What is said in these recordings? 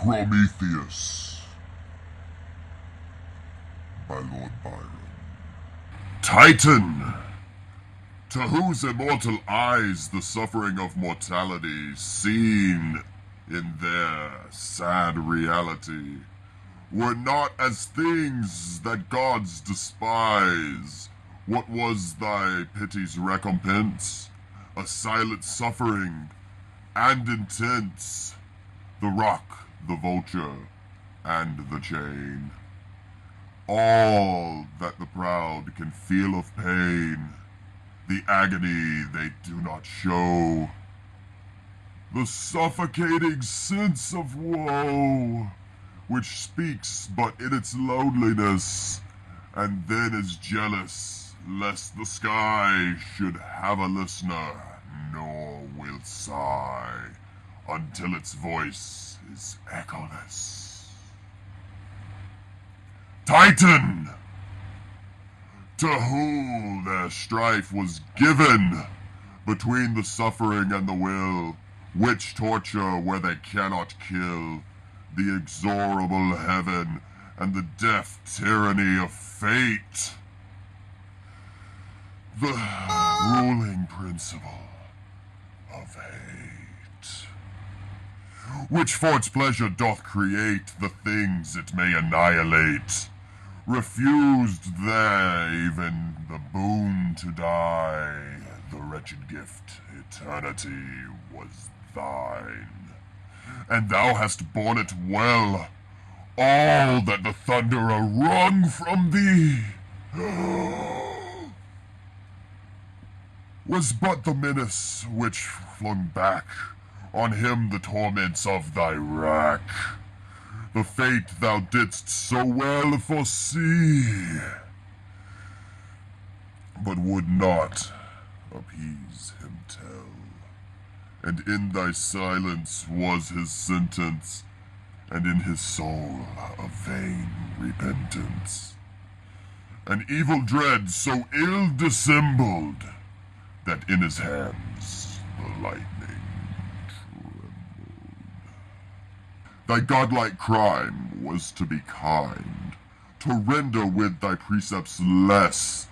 Prometheus by Lord Byron. Titan, to whose immortal eyes the suffering of mortality seen in their sad reality were not as things that gods despise. What was thy pity's recompense? A silent suffering and intense, the rock, the vulture, and the chain. All that the proud can feel of pain, the agony they do not show, the suffocating sense of woe, which speaks but in its loneliness, and then is jealous lest the sky should have a listener, nor will sigh until its voice is echoless. Titan, to whom their strife was given between the suffering and the will, which torture where they cannot kill, the inexorable heaven and the deaf tyranny of fate, the ruling principle of hate, which for its pleasure doth create the things it may annihilate, refused there even the boon to die. The wretched gift, eternity, was thine, and thou hast borne it well. All that the thunderer wrung from thee was but the menace which flung back on him the torments of thy rack, the fate thou didst so well foresee, but would not appease him tell. And in thy silence was his sentence, and in his soul a vain repentance, an evil dread so ill dissembled that in his hands the lightning trembled. Thy godlike crime was to be kind, to render with thy precepts less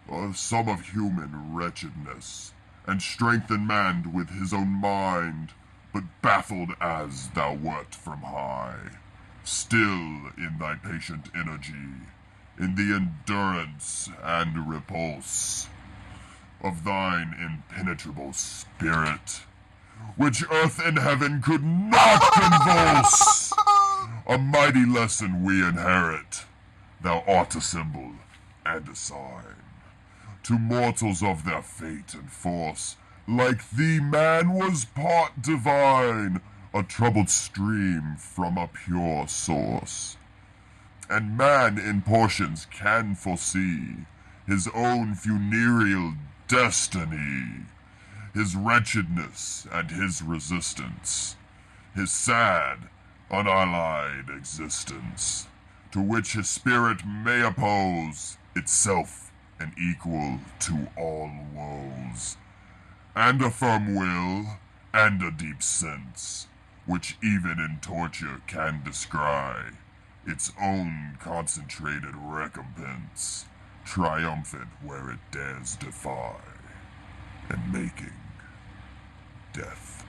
a sum of human wretchedness, and strengthen man with his own mind, but baffled as thou wert from high, still in thy patient energy, in the endurance and repulse of thine impenetrable spirit, which earth and heaven could not convulse. A mighty lesson we inherit, thou art a symbol and a sign to mortals of their fate and force. Like thee man was part divine, a troubled stream from a pure source. And man in portions can foresee his own funereal destiny, his wretchedness and his resistance, his sad, unallied existence, to which his spirit may oppose itself and equal to all woes, and a firm will and a deep sense, which even in torture can descry its own concentrated recompense, triumphant where it dares defy, and making death